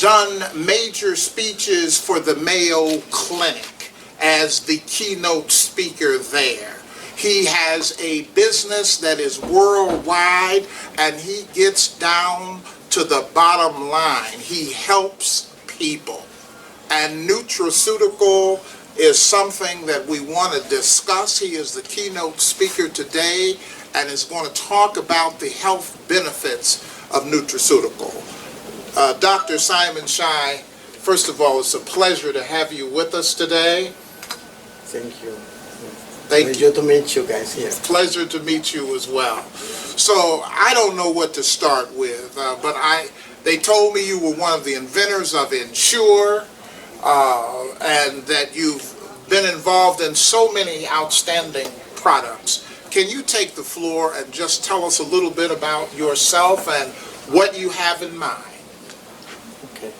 done major speeches for the Mayo Clinic as the keynote speaker there. He has a business that is worldwide, and he gets down to the bottom line. He helps people. And nutraceutical is something that we want to discuss. He is the keynote speaker today and is going to talk about the health benefits of nutraceutical. Dr. Simon Shai, first of all, it's a pleasure to have you with us today. Thank you. Pleasure to meet you guys here. Pleasure to meet you as well. So I don't know what to start with, but they told me you were one of the inventors of Ensure, and that you've been involved in so many outstanding products. Can you take the floor and just tell us a little bit about yourself and what you have in mind? Okay.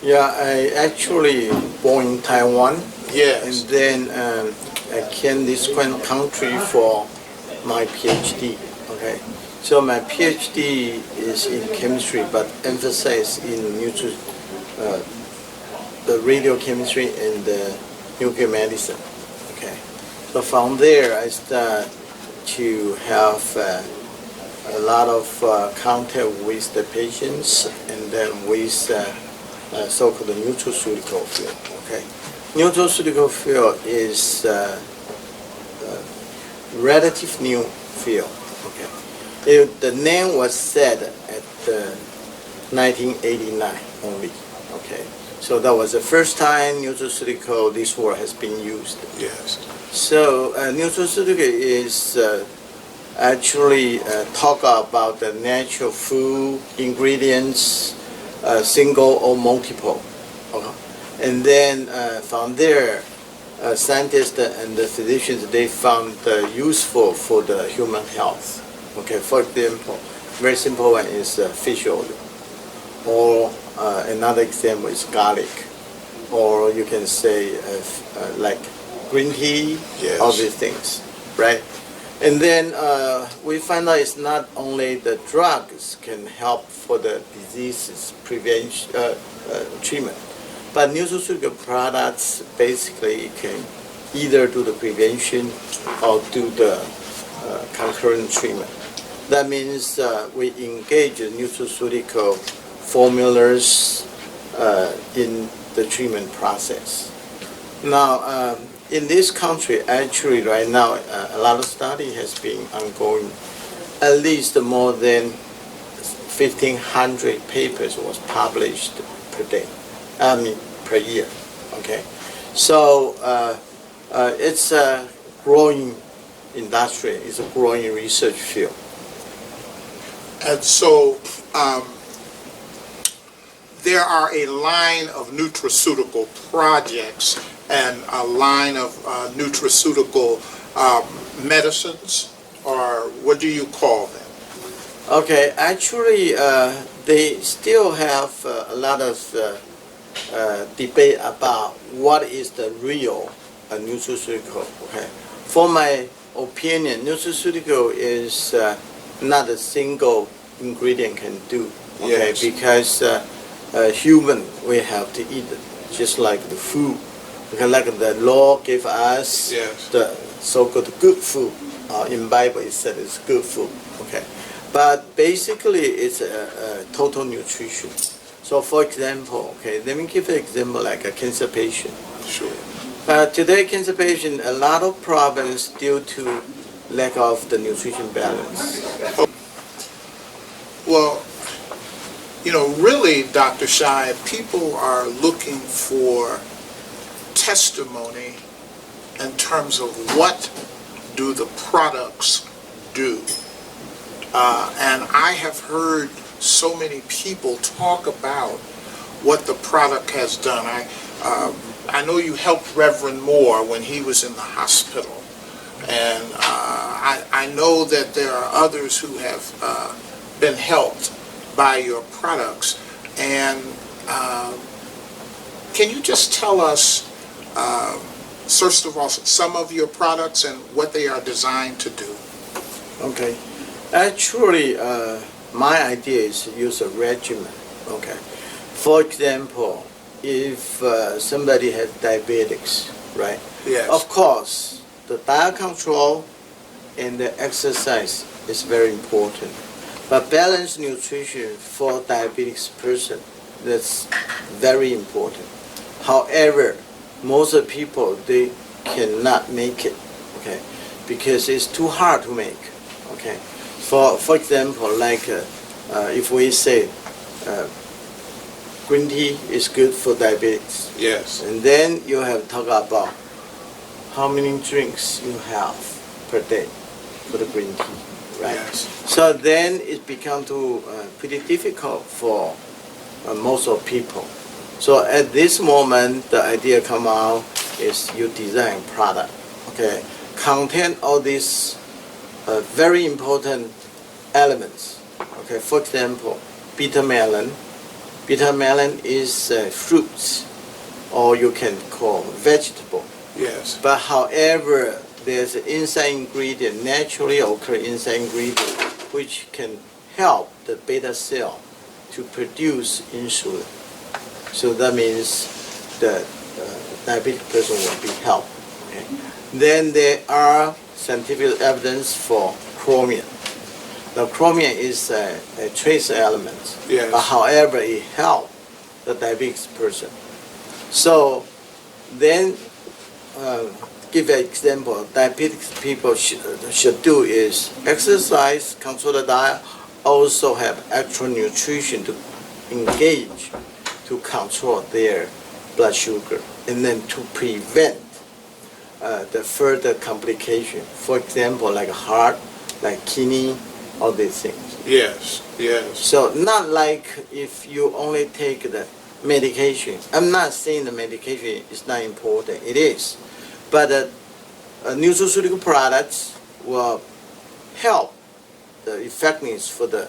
Yeah, I actually born in Taiwan. Yes. And then I came this country for my PhD. Okay. So my PhD is in chemistry, but emphasize in the radiochemistry and the nuclear medicine. Okay. So from there, I started to have a lot of contact with the patients, and then with so-called nutraceutical field. Okay. Nutraceutical field is a relative new field. Okay. The name was set at 1989 only. Okay. So that was the first time nutraceutical this word has been used. Yes. So nutraceutical is actually talk about the natural food ingredients, single or multiple. Okay. And then from there, scientists and the physicians, they found useful for the human health. Okay, for example, very simple one is fish oil, or another example is garlic, or you can say like green tea, yes. All these things, right? And then we find out it's not only the drugs can help for the diseases prevention treatment, but nutraceutical products basically can either do the prevention or do the concurrent treatment. That means we engage in nutraceutical formulas in the treatment process. Now, in this country, actually right now, a lot of study has been ongoing. At least more than 1,500 papers was published per day. Per year. Okay, so it's a growing industry. It's a growing research field. And so there are a line of nutraceutical projects and a line of nutraceutical medicines, or what do you call them? Okay, actually, they still have a lot of debate about what is the real nutraceutical. Okay, for my opinion, nutraceutical is not a single ingredient can do. Okay, yes. Because human we have to eat it just like the food. Okay, like the law gave us, yes, the so-called good food. In Bible it said it's good food. Okay, but basically it's a total nutrition. So for example, okay, let me give an example like a cancer patient. Sure. Today cancer patient, a lot of problems due to lack of the nutrition balance. Well, you know, really, Dr. Shai, people are looking for testimony in terms of what do the products do. And I have heard so many people talk about what the product has done. I know you helped Reverend Moore when he was in the hospital. And I know that there are others who have been helped by your products. And can you just tell us, first of all, some of your products and what they are designed to do? Okay. Actually, my idea is to use a regimen. Okay. For example, if somebody has diabetics, right? Yes. Of course, the diet control and the exercise is very important. But balanced nutrition for diabetes person, that's very important. However, most of the people, they cannot make it, okay, because it's too hard to make, okay. For example, like if we say green tea is good for diabetes, Yes. and then you have to talk about how many drinks you have per day for the green tea, right? Yes. So then it becomes pretty difficult for most of people. So at this moment, the idea come out is you design product, okay, contain all these very important elements, okay. For example, bitter melon. Bitter melon is fruits, or you can call vegetable. Yes. But however, there's an inside ingredient, naturally occur inside ingredient, which can help the beta cell to produce insulin. So that means the diabetic person will be helped. Okay? Then there are scientific evidence for chromium. The chromium is a trace element, Yes. but however, it helps the diabetic person. So then, give an example, diabetic people should do is exercise, control the diet, also have actual nutrition to engage to control their blood sugar, and then to prevent the further complication. For example, like heart, like kidney, all these things. Yes. Yes. So not like if you only take the medication. I'm not saying the medication is not important. It is. But nutraceutical products will help the effectiveness for the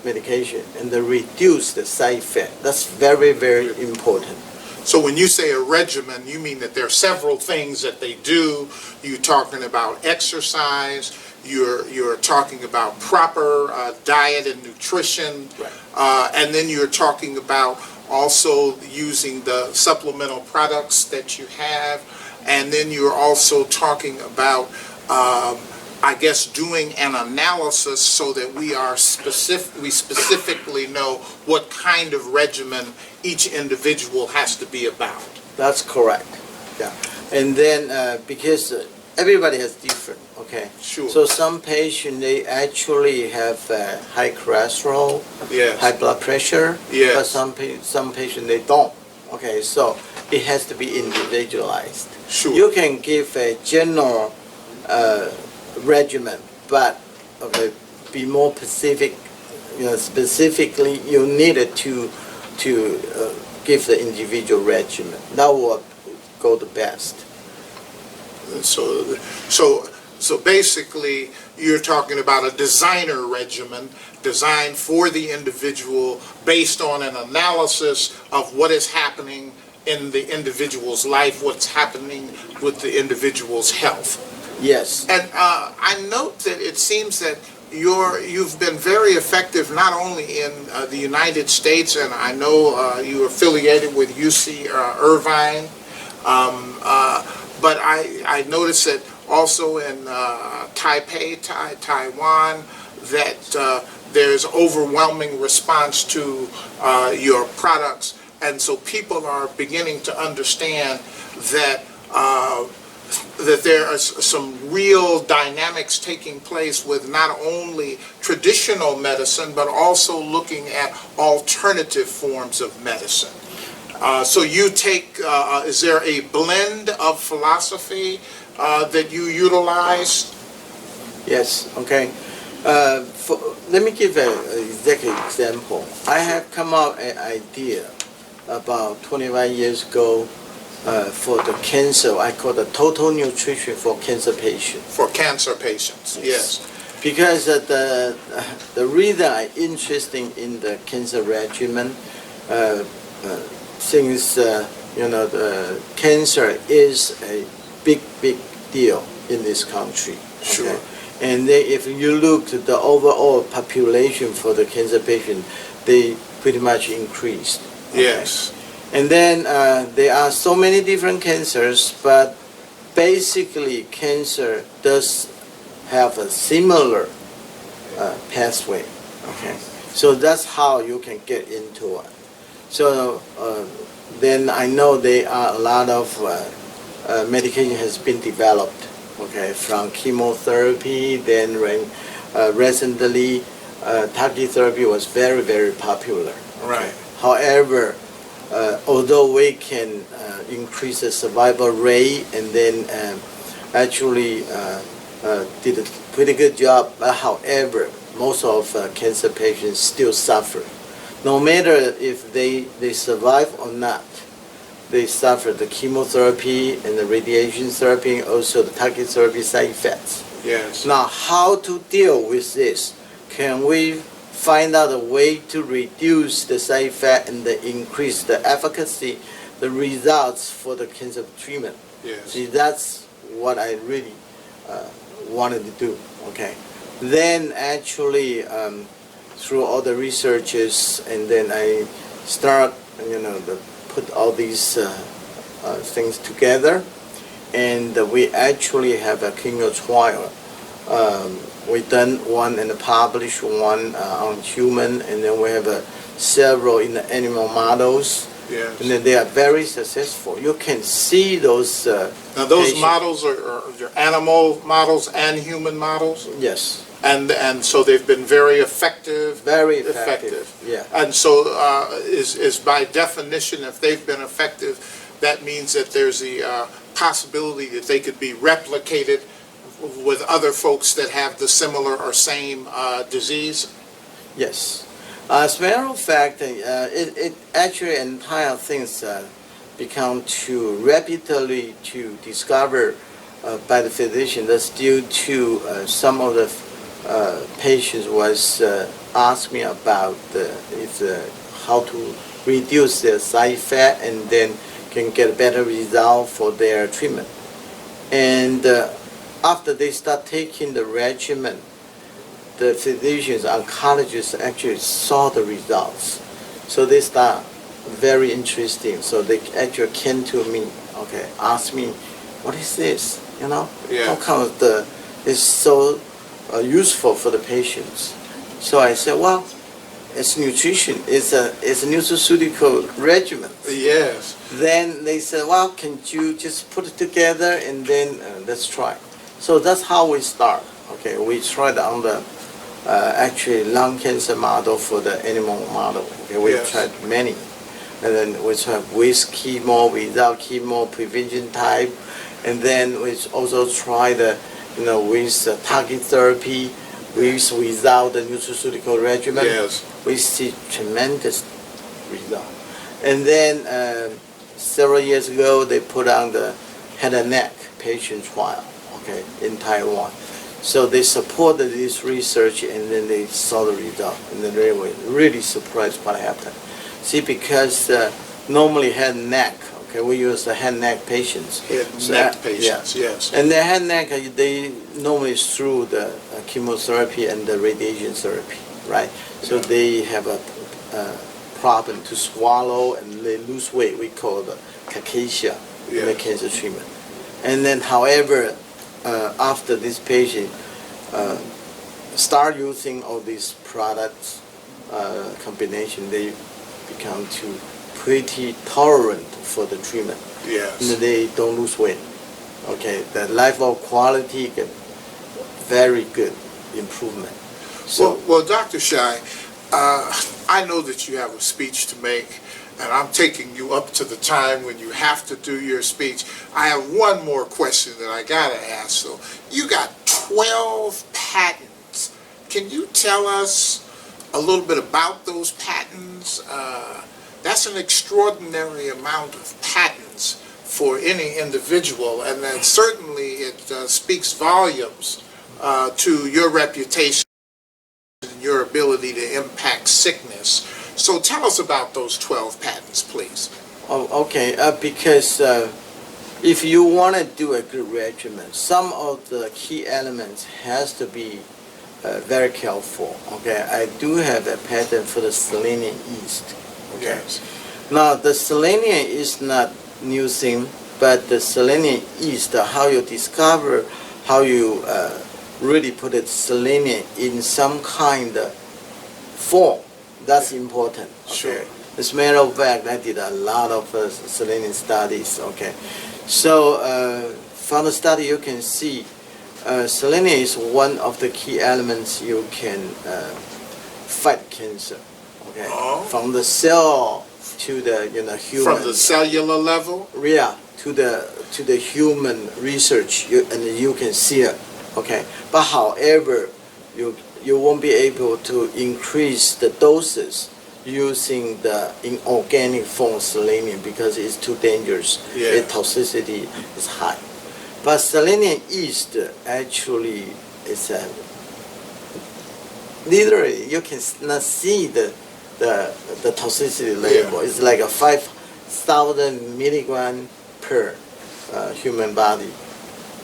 medication and reduce the side effect. That's very, very important. So when you say a regimen, you mean that there are several things that they do. You're talking about exercise. You're talking about proper diet and nutrition. Right. And then you're talking about also using the supplemental products that you have. And then you're also talking about, I guess, doing an analysis so that we specifically know what kind of regimen each individual has to be about. That's correct. Yeah. And then because everybody has different, okay? Sure. So some patients, they actually have high cholesterol, Yes. high blood pressure, Yes. but some patients, they don't. Okay, so it has to be individualized. Sure. You can give a general regimen, but okay, be more specific. Specifically, you needed to give the individual regimen. That will go the best. So basically, you're talking about a designer regimen designed for the individual based on an analysis of what is happening in the individual's life, what's happening with the individual's health. Yes. And I note that it seems that you've been very effective not only in the United States, and I know you're affiliated with UC Irvine, but I noticed that also in Taipei, Taiwan, that there's overwhelming response to your products, and so people are beginning to understand that that there are some real dynamics taking place with not only traditional medicine, but also looking at alternative forms of medicine. So you take, is there a blend of philosophy that you utilize? Yes, okay. Let me give an exact example. I have come up with an idea about 25 years ago for the cancer. I call the total nutrition for cancer patients. For cancer patients, yes. Because the reason I'm interested in the cancer regimen, since the cancer is a big deal in this country. Sure. Okay? And then if you look at the overall population for the cancer patient, they pretty much increased. Yes. And then there are so many different cancers, but basically cancer does have a similar pathway. Okay, so that's how you can get into it. So then I know there are a lot of medication has been developed. Okay, from chemotherapy, then recently targeted therapy was very, very popular. Okay? Right. However, although we can increase the survival rate and then actually did a pretty good job, but however, most of cancer patients still suffer. No matter if they survive or not, they suffer the chemotherapy and the radiation therapy, and also the targeted therapy side effects. Yes. Now, how to deal with this? Can we find out a way to reduce the side effect and increase the efficacy, the results for the cancer treatment? Yes. See, that's what I really wanted to do. Okay. Then actually, through all the researches, and then I start, put all these things together, and we actually have a clinical trial. We done one and published one on human, and then we have several in the animal models. Yes. And then they are very successful. You can see those. Now those patients. models are animal models and human models, Yes. and so they've been very effective. Very effective. Yeah. And so is by definition, if they've been effective, that means that there's the possibility that they could be replicated with other folks that have the similar or same disease? Yes. As a matter of fact, it actually entire things become too rapidly to discover by the physician. That's due to some of the patients was asked me about how to reduce their side effect and then can get a better result for their treatment. And after they start taking the regimen, the physicians, oncologists actually saw the results. So they start very interesting. So they actually came to me, okay, asked me, what is this? Yeah. How come it's so useful for the patients? So I said, well, it's nutrition. It's a nutraceutical regimen. Yes. Then they said, well, can you just put it together and then let's try. So that's how we start. Okay, we tried on the actually lung cancer model for the animal model. Okay, we Yes. tried many, and then we tried with chemo, without chemo, prevention type, and then we also tried with target therapy, without the nutraceutical regimen. Yes. We see tremendous result. And then several years ago, they put on the head and neck patient trial, okay, in Taiwan. So they supported this research, and then they saw the result, and then they were really surprised what happened. See, because normally head and neck, okay, we use the head and neck patients. Head and neck patients, yes. And the head and neck, they normally through the chemotherapy and the radiation therapy, right? So they have a problem to swallow and they lose weight. We call the cachexia in the cancer treatment. And then, however, after this patient start using all these products combination, they become pretty tolerant for the treatment. Yes. And they don't lose weight. Okay, the life of quality get very good improvement. So Well, Dr. Shai, I know that you have a speech to make, and I'm taking you up to the time when you have to do your speech. I have one more question that I gotta ask. So, you got 12 patents. Can you tell us a little bit about those patents? That's an extraordinary amount of patents for any individual, and then certainly it speaks volumes to your reputation and your ability to impact sickness. So tell us about those 12 patents, please. okay, because if you want to do a good regimen, some of the key elements has to be very careful. Okay, I do have a patent for the selenium yeast. Okay. Yes. Now, the selenium is not new thing, but the selenium is how you discover, how you really put the selenium in some kind of form. That's important. Okay? Sure. As a matter of fact, I did a lot of selenium studies. Okay, so from the study you can see selenium is one of the key elements you can fight cancer. Okay, Oh. from the cell to the human. From the cellular level? Yeah, to the human research, and you can see it. Okay, but however, you won't be able to increase the doses using the inorganic form selenium because it's too dangerous. Yeah. The toxicity is high. But selenium yeast actually is literally you can not see the toxicity label. Yeah. It's like a 5,000 milligram per human body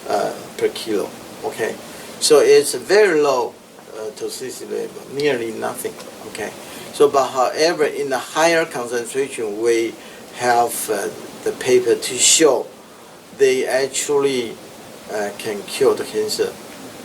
per kilo. Okay, so it's a very low toxicity level, nearly nothing. Okay, so but however, in the higher concentration, we have the paper to show they actually can kill the cancer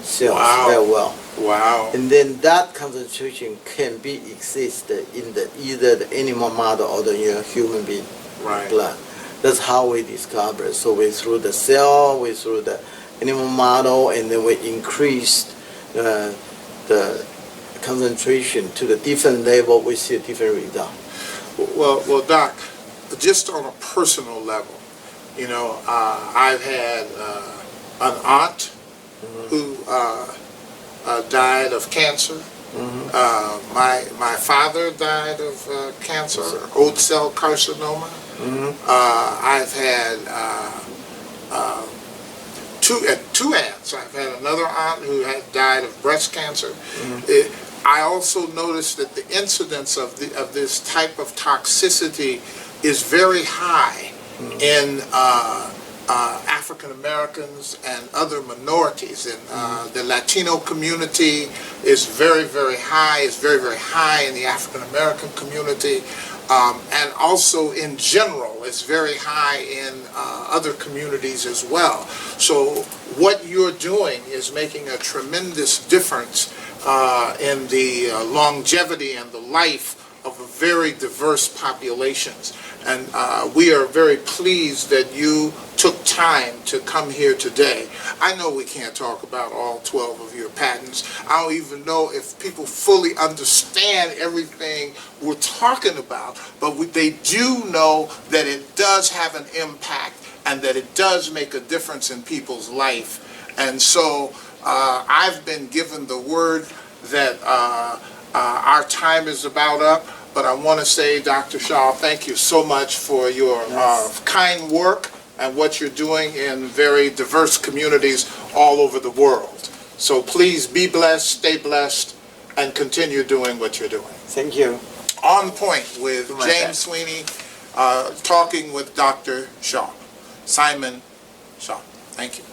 cells Wow. very well. Wow. And then that concentration can be exist in either the animal model or the human being Right. blood. That's how we discover. So we through the cell, we through the animal model, and then we increased the concentration to the different level. We see a different result. Well, Doc, just on a personal level, I've had an aunt who died of cancer. My father died of cancer, old cell carcinoma. I've had two aunts. I've had another aunt who had died of breast cancer. I also noticed that the incidence of this type of toxicity is very high in African Americans and other minorities. And the Latino community is very, very high. It's very, very high in the African American community. And also in general, it's very high in other communities as well. So what you're doing is making a tremendous difference in the longevity and the life of a very diverse populations. And we are very pleased that you took time to come here today. I know we can't talk about all 12 of your patents. I don't even know if people fully understand everything we're talking about, but they do know that it does have an impact and that it does make a difference in people's life. And so I've been given the word that our time is about up. But I want to say, Dr. Shaw, thank you so much for your kind work and what you're doing in very diverse communities all over the world. So please be blessed, stay blessed, and continue doing what you're doing. Thank you. On Point with James Sweeney, talking with Dr. Shaw. Simon Shaw. Thank you.